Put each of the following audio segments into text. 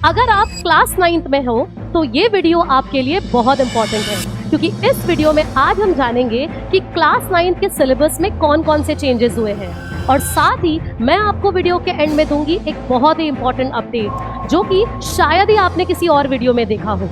अगर आप class 9th में हो तो ये वीडियो आपके लिए बहुत इंपॉर्टेंट है, क्योंकि इस वीडियो में आज हम जानेंगे कि क्लास 9th के सिलेबस में कौन कौन से चेंजेस हुए हैं, और साथ ही मैं आपको वीडियो के एंड में दूंगी एक बहुत ही इंपॉर्टेंट अपडेट जो कि शायद ही आपने किसी और वीडियो में देखा हो।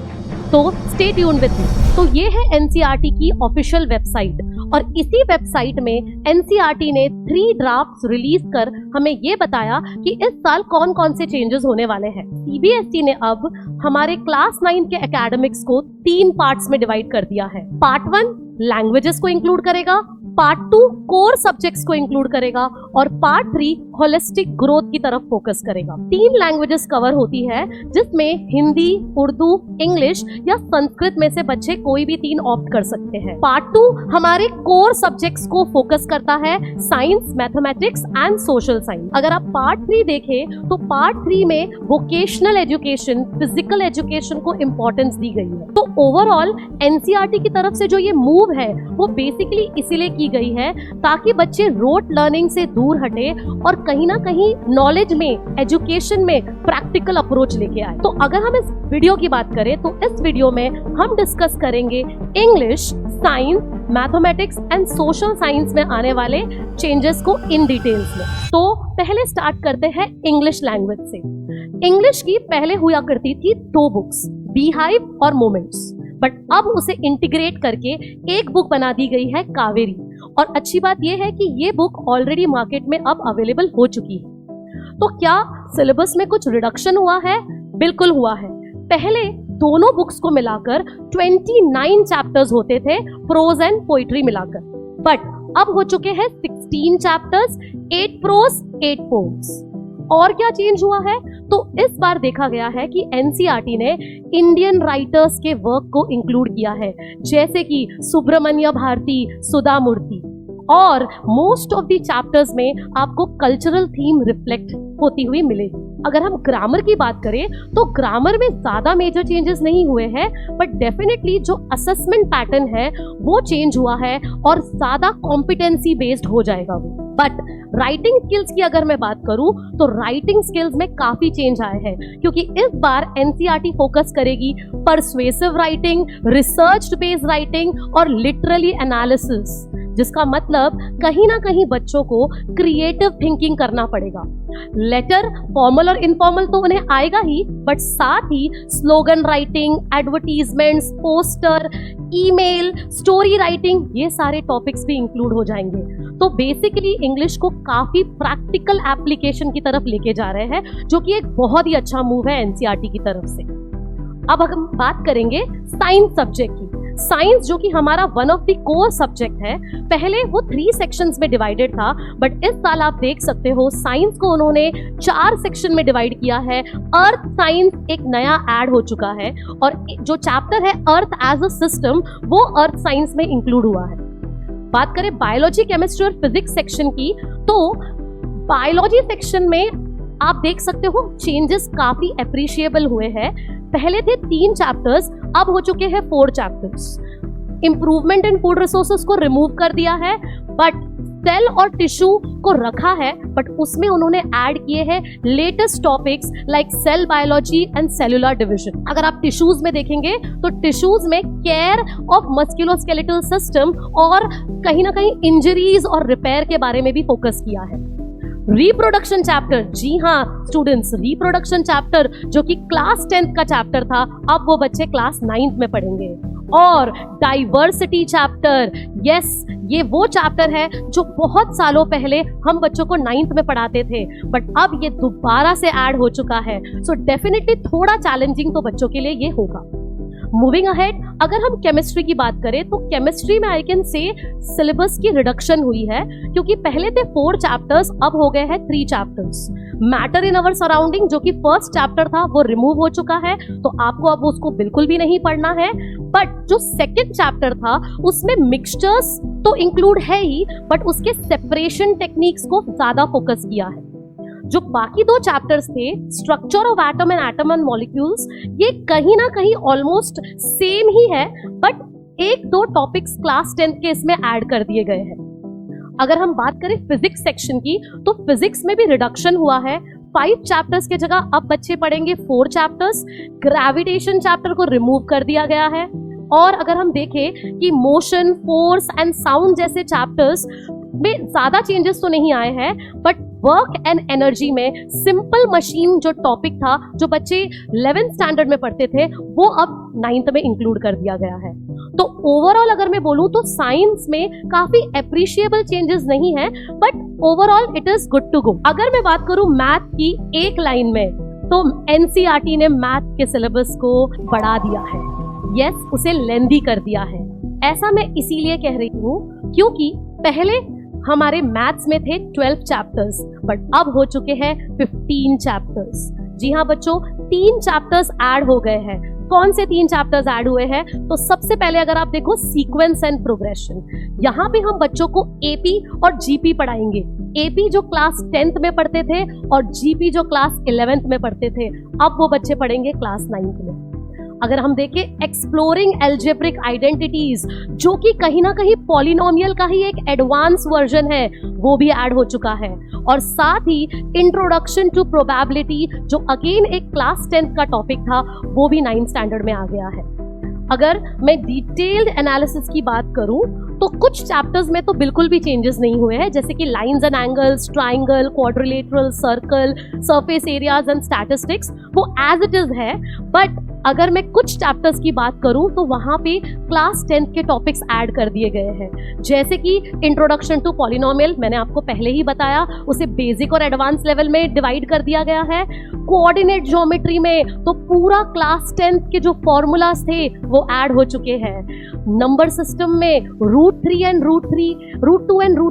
तो स्टे ट्यून्ड विद मी। तो ये है एनसीईआरटी की ऑफिशियल वेबसाइट, और इसी वेबसाइट में एनसीईआरटी ने 3 ड्राफ्ट्स रिलीज कर हमें ये बताया कि इस साल कौन कौन से चेंजेस होने वाले हैं। सीबीएसई ने अब हमारे क्लास 9 के एकेडमिक्स को 3 पार्ट्स में डिवाइड कर दिया है। पार्ट 1 लैंग्वेजेस को इंक्लूड करेगा, पार्ट 2 कोर सब्जेक्ट्स को इंक्लूड करेगा, और पार्ट 3 होलिस्टिक ग्रोथ की तरफ फोकस करेगा। 3 लैंग्वेजेस कवर होती है, जिसमें हिंदी, उर्दू, इंग्लिश या संस्कृत में से बच्चे कोई भी 3 ऑप्ट कर सकते हैं। पार्ट 2 हमारे कोर सब्जेक्ट्स को फोकस करता है, science, mathematics and social science. अगर आप पार्ट 3 देखें तो पार्ट 3 में वोकेशनल एजुकेशन, फिजिकल एजुकेशन को इंपॉर्टेंस दी गई है। तो ओवरऑल एनसीईआरटी की तरफ से जो ये मूव है वो बेसिकली इसीलिए की गई है ताकि बच्चे रोट लर्निंग से दूर हटे और कहीं ना कहीं नॉलेज में, एजुकेशन में प्रैक्टिकल अप्रोच लेके आए। तो अगर हम इस वीडियो की बात करें तो इस वीडियो में हम डिस्कस करेंगे English, science, mathematics and social science में आने वाले चेंजेस को इन डिटेल्स में। तो पहले स्टार्ट करते हैं इंग्लिश लैंग्वेज से। इंग्लिश की पहले हुआ करती थी 2 बुक्स, बीहाइव और मोमेंट्स, बट अब उसे इंटीग्रेट करके एक बुक बना दी गई है, कावेरी। और अच्छी बात यह है कि ये बुक ऑलरेडी मार्केट में अब अवेलेबल हो चुकी है। तो क्या सिलेबस में कुछ रिडक्शन हुआ है? बिल्कुल हुआ है। पहले दोनों बुक्स को मिलाकर 29 चैप्टर्स होते थे, प्रोज एंड पोइट्री मिलाकर, बट अब हो चुके हैं 16 चैप्टर्स, 8 प्रोज, 8 पोएम्स। और क्या चेंज हुआ है? तो इस बार देखा गया है कि एनसीईआरटी ने इंडियन राइटर्स के वर्क को इंक्लूड किया है, जैसे कि सुब्रमण्य भारती, सुधा मूर्ति, और मोस्ट ऑफ द चैप्टर्स में आपको कल्चरल थीम रिफ्लेक्ट होती हुई मिलेगी। अगर हम ग्रामर की बात करें तो ग्रामर में ज्यादा मेजर चेंजेस नहीं हुए हैं, बट डेफिनेटली जो असेसमेंट पैटर्न है वो चेंज हुआ है और ज्यादा कॉम्पिटेंसी बेस्ड हो जाएगा वो। बट राइटिंग स्किल्स की अगर मैं बात करूं तो राइटिंग स्किल्स में काफी चेंज आए हैं, क्योंकि इस बार एनसीईआरटी फोकस करेगी persuasive writing, research based writing और लिटरली एनालिसिस, जिसका मतलब कहीं ना कहीं बच्चों को क्रिएटिव थिंकिंग करना पड़ेगा। लेटर, फॉर्मल और इनफॉर्मल तो उन्हें आएगा ही, बट साथ ही slogan writing, advertisements, poster, email, story writing, ये सारे टॉपिक्स भी इंक्लूड हो जाएंगे। तो बेसिकली इंग्लिश को काफी प्रैक्टिकल एप्लीकेशन की तरफ लेके जा रहे हैं, जो कि एक बहुत ही अच्छा मूव है एनसीईआरटी की तरफ से। अब हम बात करेंगे साइंस सब्जेक्ट की। साइंस जो कि हमारा one of the core subject है, पहले वो 3 सेक्शंस में डिवाइडेड था, बट इस साल आप देख सकते हो साइंस को उन्होंने 4 सेक्शन में डिवाइड किया है। अर्थ साइंस एक नया ऐड हो चुका है, और जो चैप्टर है अर्थ एज अ सिस्टम वो अर्थ साइंस में इंक्लूड हुआ है। बात करें बायोलॉजी, केमिस्ट्री और फिजिक्स सेक्शन की, तो बायोलॉजी सेक्शन में आप देख सकते हो चेंजेस काफी अप्रिशिएबल हुए हैं। पहले थे 3 चैप्टर्स, अब हो चुके हैं 4 chapters. Improvement in food resources को रिमूव कर दिया है, बट सेल और टिश्यू को रखा है, बट उसमें उन्होंने ऐड किए हैं latest topics like cell biology and cellular division. अगर आप टिश्यूज में देखेंगे तो टिश्यूज में केयर ऑफ मस्कुलोस्केलेटल सिस्टम और कहीं ना कहीं इंजरीज और रिपेयर के बारे में भी फोकस किया है। रिप्रोडक्शन चैप्टर, जी हाँ स्टूडेंट्स, रिप्रोडक्शन चैप्टर जो कि क्लास 10th का चैप्टर था, अब वो बच्चे क्लास 9th में पढ़ेंगे। और डाइवर्सिटी चैप्टर, यस, ये वो चैप्टर है जो बहुत सालों पहले हम बच्चों को 9th में पढ़ाते थे, बट अब ये दोबारा से ऐड हो चुका है। सो डेफिनेटली थोड़ा चैलेंजिंग तो बच्चों के लिए ये होगा। मूविंग अहेड, अगर हम केमिस्ट्री की बात करें तो केमिस्ट्री में आई कैन से सिलेबस की रिडक्शन हुई है, क्योंकि पहले थे 4 चैप्टर्स, अब हो गए हैं 3 chapters. Matter in our surrounding जो कि फर्स्ट चैप्टर था वो रिमूव हो चुका है, तो आपको अब उसको बिल्कुल भी नहीं पढ़ना है। बट जो सेकेंड चैप्टर था उसमें मिक्सचर्स तो इंक्लूड है ही, बट उसके सेपरेशन टेक्निक्स को ज्यादा फोकस किया है। जो बाकी 2 चैप्टर्स थे, structure of atom and atom and molecules, ये कहीं ना कहीं ऑलमोस्ट सेम ही है, बट 1-2 टॉपिक्स क्लास 10th के इसमें ऐड कर दिए गए हैं। अगर हम बात करें फिजिक्स सेक्शन की तो फिजिक्स में भी रिडक्शन हुआ है, 5 चैप्टर्स की जगह अब बच्चे पढ़ेंगे 4 चैप्टर्स। ग्रेविटेशन चैप्टर को रिमूव कर दिया गया है। और अगर हम देखें कि मोशन, फोर्स एंड साउंड जैसे चैप्टर्स में ज्यादा चेंजेस तो नहीं आए हैं, बट वर्क एंड एनर्जी में सिंपल मशीन जो टॉपिक था, जो बच्चे 11th स्टैंडर्ड में पढ़ते थे, वो अब 9th में इंक्लूड कर दिया गया है। तो ओवरऑल अगर मैं बोलूं तो साइंस में काफी अप्रिशिएबल चेंजेस नहीं है, but overall it is good to go. अगर मैं बात करूं मैथ की एक लाइन में, तो एनसीईआरटी ने मैथ के सिलेबस को बढ़ा दिया है। यस, उसे लेंदी कर दिया है। ऐसा मैं इसीलिए कह रही हूँ क्योंकि पहले हमारे मैथ्स में थे 12 चैप्टर्स, बट अब हो चुके हैं 15 चैप्टर्स। जी हाँ बच्चों, 3 चैप्टर्स ऐड हो गए हैं। कौन से 3 चैप्टर्स ऐड हुए हैं? तो सबसे पहले अगर आप देखो सीक्वेंस एंड प्रोग्रेशन, यहाँ पे हम बच्चों को एपी और जीपी पढ़ाएंगे। एपी जो क्लास 10th में पढ़ते थे और जीपी जो क्लास 11th में पढ़ते थे, अब वो बच्चे पढ़ेंगे क्लास 9th में। अगर हम देखें एक्सप्लोरिंग एल्जेब्रिक आइडेंटिटीज, जो कि कहीं ना कहीं पॉलिनोमियल का ही एक एडवांस वर्जन है, वो भी ऐड हो चुका है। और साथ ही इंट्रोडक्शन टू प्रोबेबिलिटी, जो अगेन एक क्लास 10th का टॉपिक था, वो भी 9th स्टैंडर्ड में आ गया है। अगर मैं डिटेल्ड एनालिसिस की बात करूं तो कुछ चैप्टर्स में तो बिल्कुल भी चेंजेस नहीं हुए हैं, जैसे कि lines and angles, triangle, quadrilateral, circle, surface areas and statistics, वो एज इट इज है। बट अगर मैं कुछ चैप्टर्स की बात करूं तो वहां पे क्लास 10th के टॉपिक्स ऐड कर दिए गए हैं, जैसे कि इंट्रोडक्शन टू पॉलिनोमियल, मैंने आपको पहले ही बताया, उसे बेसिक और एडवांस लेवल में डिवाइड कर दिया गया है। कोऑर्डिनेट ज्योमेट्री में तो पूरा क्लास 10th के जो फॉर्मूलाज थे वो ऐड हो चुके हैं। नंबर सिस्टम में रूट 2 एंड रूट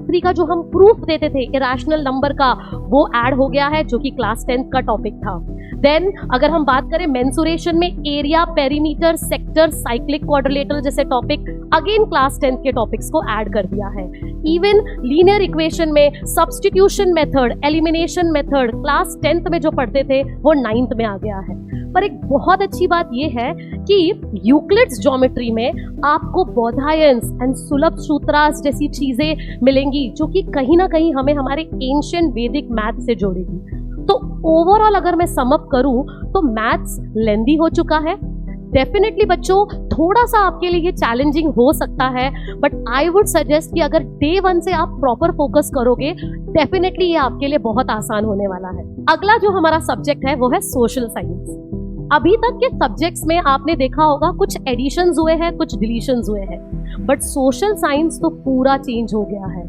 3 का जो हम प्रूफ देते थे इरेशनल नंबर का, वो ऐड हो गया है, जो कि क्लास 10th का टॉपिक था। देन अगर हम बात करें मेंसुरेशन में, area, perimeter, sector, cyclic quadrilateral जैसे टॉपिक अगेन क्लास 10th के टॉपिक्स को ऐड कर दिया है। इवन लीनियर इक्वेशन में substitution method, elimination method class 10th में जो पढ़ते थे वो 9th में आ गया है। पर एक बहुत अच्छी बात यह है कि यूक्लिड्स ज्योमेट्री में आपको बोधायंस एंड सुलभ सूत्रास जैसी चीजें मिलेंगी, जो कि कहीं ना कहीं हमें हमारे एंशिएंट वैदिक मैथ से जोड़ेगी। तो ओवरऑल अगर मैं सम अप करूं तो मैथ्स लेंदी हो चुका है। डेफिनेटली बच्चों थोड़ा सा आपके लिए चैलेंजिंग हो सकता है, बट आई वुड सजेस्ट कि अगर डे 1 से आप प्रॉपर फोकस करोगे, डेफिनेटली ये आपके लिए बहुत आसान होने वाला है। अगला जो हमारा सब्जेक्ट है वो है सोशल साइंस। अभी तक के सब्जेक्ट्स में आपने देखा होगा कुछ एडिशंस हुए हैं, कुछ डिलीशंस हुए हैं, बट सोशल साइंस तो पूरा चेंज हो गया है।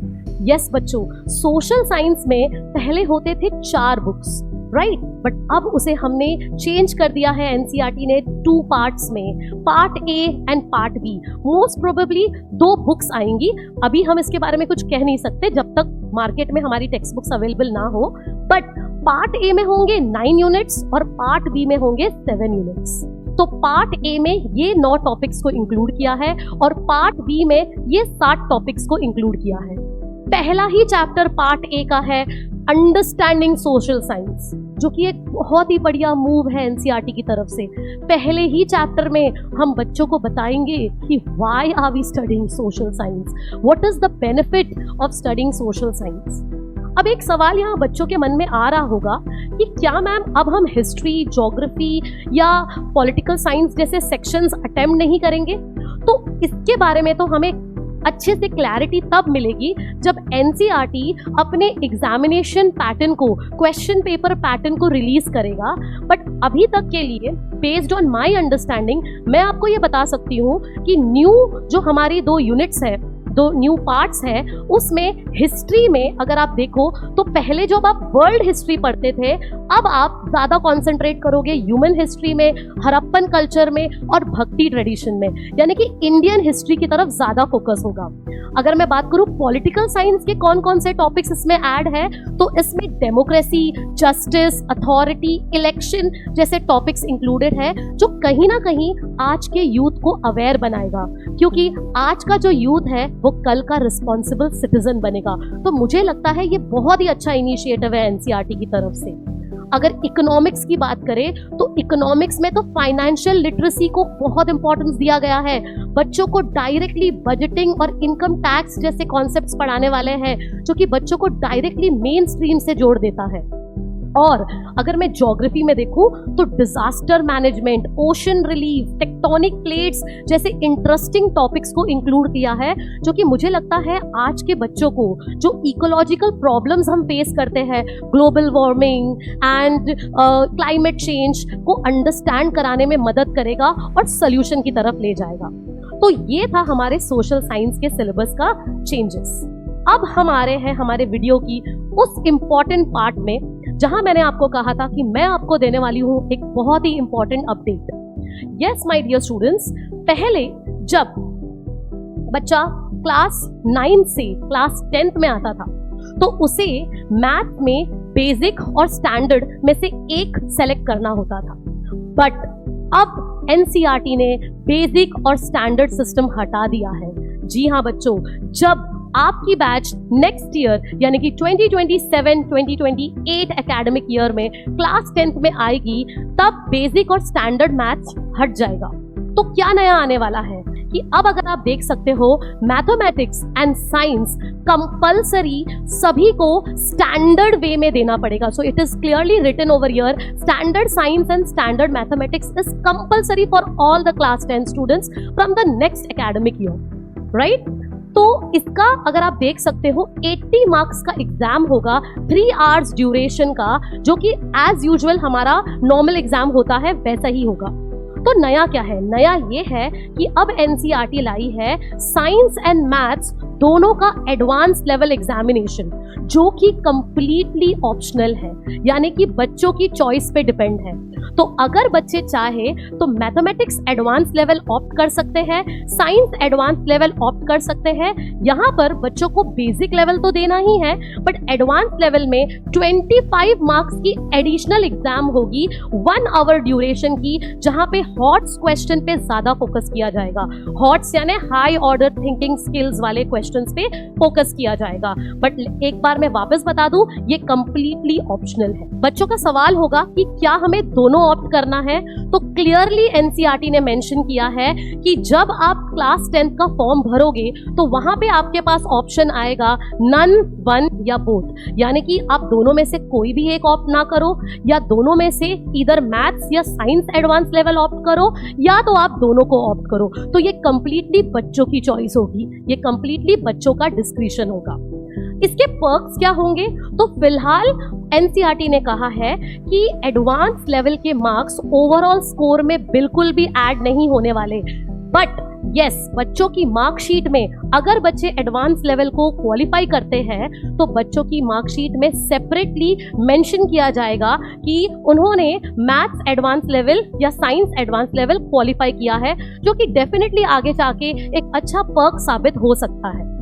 यस बच्चों, सोशल साइंस में पहले होते थे 4 बुक्स, राइट, बट अब उसे हमने चेंज कर दिया है एनसीईआरटी ने 2 पार्ट्स में, part A and part B. Most probably 2 books आएंगी, अभी हम इसके बारे में कुछ कह नहीं सकते जब तक मार्केट में हमारी टेक्स्ट बुक्स अवेलेबल ना हो। बट पार्ट ए में होंगे 9 यूनिट्स और पार्ट बी में होंगे 7 यूनिट्स। तो पार्ट ए में ये 9 टॉपिक्स को इंक्लूड किया है और पार्ट बी में ये 7 टॉपिक्स को इंक्लूड किया है। पहला ही चैप्टर पार्ट ए का है अंडरस्टैंडिंग सोशल साइंस, जो कि एक बहुत ही बढ़िया मूव है एनसीईआरटी की तरफ से। पहले ही चैप्टर में हम बच्चों को बताएंगे कि why are we studying social science, what is the benefit of studying social science. अब एक सवाल यहाँ बच्चों के मन में आ रहा होगा कि क्या मैम अब हम हिस्ट्री, ज्योग्राफी या पॉलिटिकल साइंस जैसे सेक्शंस अटेम्प्ट नहीं करेंगे? तो इसके बारे में तो हमें अच्छे से क्लैरिटी तब मिलेगी जब एनसीईआरटी अपने एग्जामिनेशन पैटर्न को, क्वेश्चन पेपर पैटर्न को रिलीज करेगा। बट अभी तक के लिए बेस्ड ऑन माय अंडरस्टैंडिंग मैं आपको ये बता सकती हूँ कि न्यू जो हमारी 2 यूनिट्स है, 2 न्यू पार्ट्स है, उसमें हिस्ट्री में अगर आप देखो तो पहले जब आप वर्ल्ड हिस्ट्री पढ़ते थे, अब आप ज्यादा कॉन्सेंट्रेट करोगे ह्यूमन हिस्ट्री में, हड़प्पन कल्चर में और भक्ति ट्रेडिशन में, यानी कि इंडियन हिस्ट्री की तरफ ज्यादा फोकस होगा। अगर मैं बात करूं पॉलिटिकल साइंस के कौन कौन से टॉपिक्स इसमें ऐड है, तो इसमें डेमोक्रेसी, जस्टिस, अथॉरिटी, इलेक्शन जैसे टॉपिक्स इंक्लूडेड है, जो कहीं ना कहीं आज के यूथ को अवेयर बनाएगा, क्योंकि आज का जो यूथ है वो कल का रिस्पॉन्सिबल सिटीजन बनेगा। तो मुझे लगता है ये बहुत ही अच्छा इनिशिएटिव है एनसीईआरटी की तरफ से। अगर इकोनॉमिक्स की बात करें तो इकोनॉमिक्स में तो फाइनेंशियल लिटरेसी को बहुत इंपॉर्टेंस दिया गया है। बच्चों को डायरेक्टली बजटिंग और इनकम टैक्स जैसे कॉन्सेप्ट्स पढ़ाने वाले हैं, जो कि बच्चों को डायरेक्टली मेन स्ट्रीम से जोड़ देता है। और अगर मैं ज्योग्राफी में देखूं तो disaster management, ocean relief, tectonic plates जैसे इंटरेस्टिंग टॉपिक्स को इंक्लूड किया है, जो कि मुझे लगता है आज के बच्चों को जो इकोलॉजिकल प्रॉब्लम्स हम फेस करते हैं, global warming and climate change को अंडरस्टैंड कराने में मदद करेगा और सोल्यूशन की तरफ ले जाएगा। तो ये था हमारे सोशल साइंस के सिलेबस का चेंजेस। अब हम आ रहे हैं हमारे वीडियो की उस इंपॉर्टेंट पार्ट में जहां मैंने आपको कहा था कि मैं आपको देने वाली हूं एक बहुत ही important update. Yes my dear students, पहले जब बच्चा क्लास 9 से क्लास 10th में आता था तो उसे मैथ में बेसिक और स्टैंडर्ड में से एक सेलेक्ट करना होता था, बट अब एनसीईआरटी ने बेसिक और स्टैंडर्ड सिस्टम हटा दिया है। जी हाँ बच्चों, जब आपकी बैच नेक्स्ट ईयर यानी कि 2027-2028 एकेडमिक ईयर में क्लास 10th में आएगी, तब बेसिक और स्टैंडर्ड मैथ्स हट जाएगा। तो क्या नया आने वाला है कि अब अगर आप देख सकते हो, मैथमेटिक्स एंड साइंस कंपलसरी सभी को स्टैंडर्ड वे में देना पड़ेगा। So it is clearly written over here, standard science and standard mathematics is compulsory for all the class 10 students from the next academic year, right? तो इसका अगर आप देख सकते हो 80 मार्क्स का एग्जाम होगा, 3 आवर्स ड्यूरेशन का, जो कि एज यूजुअल हमारा नॉर्मल एग्जाम होता है वैसा ही होगा। तो नया क्या है? नया ये है कि अब एनसीईआरटी लाई है साइंस एंड मैथ्स दोनों का एडवांस लेवल एग्जामिनेशन, जो कि कंप्लीटली ऑप्शनल है, यानी कि बच्चों की चॉइस पे डिपेंड है। तो अगर बच्चे चाहे तो मैथमेटिक्स एडवांस लेवल ऑप्ट कर सकते हैं, साइंस एडवांस लेवल ऑप्ट कर सकते हैं। यहाँ पर बच्चों को बेसिक लेवल तो देना ही है, बट एडवांस लेवल में 25 मार्क्स की एडिशनल एग्जाम होगी 1 आवर ड्यूरेशन की, जहाँ पे हॉट्स क्वेश्चन पे ज्यादा फोकस किया जाएगा। हॉट्स यानी हाई ऑर्डर थिंकिंग स्किल्स वाले क्वेश्चंस पे फोकस किया जाएगा। बट एक बार मैं वापस बता दूं, ये कंप्लीटली ऑप्शनल है। बच्चों का सवाल होगा कि क्या हमें दोनों ऑप्ट करना है? तो क्लियरली एनसीईआरटी ने मेंशन किया है कि जब आप क्लास 10th का फॉर्म भरोगे तो वहां पे आपके पास ऑप्शन आएगा नन, वन या बोथ, यानी कि आप दोनों में से कोई भी एक ऑप्ट ना करो, या दोनों में से इधर मैथ्स या साइंस एडवांस लेवल ऑप्ट करो, या तो आप दोनों को ऑप्ट करो। तो ये कंप्लीटली बच्चों की चॉइस होगी, ये कंप्लीटली बच्चों का डिस्क्रिशन होगा। इसके पर्क्स क्या होंगे? तो फिलहाल एनसीईआरटी ने कहा है कि एडवांस लेवल के मार्क्स ओवरऑल स्कोर में बिल्कुल भी ऐड नहीं होने वाले, बट यस, बच्चों की मार्कशीट में अगर बच्चे एडवांस लेवल को क्वालिफाई करते हैं तो बच्चों की मार्कशीट में सेपरेटली मेंशन किया जाएगा कि उन्होंने मैथ्स एडवांस लेवल या साइंस एडवांस लेवल क्वालिफाई किया है, जो कि डेफिनेटली आगे जाके एक अच्छा पर्क साबित हो सकता है।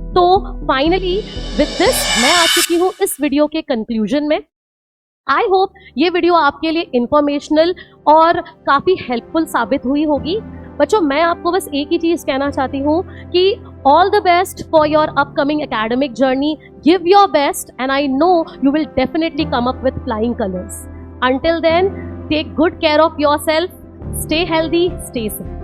तो फाइनली विद दिस मैं आ चुकी हूँ इस वीडियो के कंक्लूजन में। आई होप ये वीडियो आपके लिए इंफॉर्मेशनल और काफी हेल्पफुल साबित हुई होगी। बच्चों, मैं आपको बस एक ही चीज कहना चाहती हूँ कि all the best for your upcoming academic journey, give your best and I know you will definitely come up with flying colours. Until then, take good care of yourself, stay healthy, stay safe.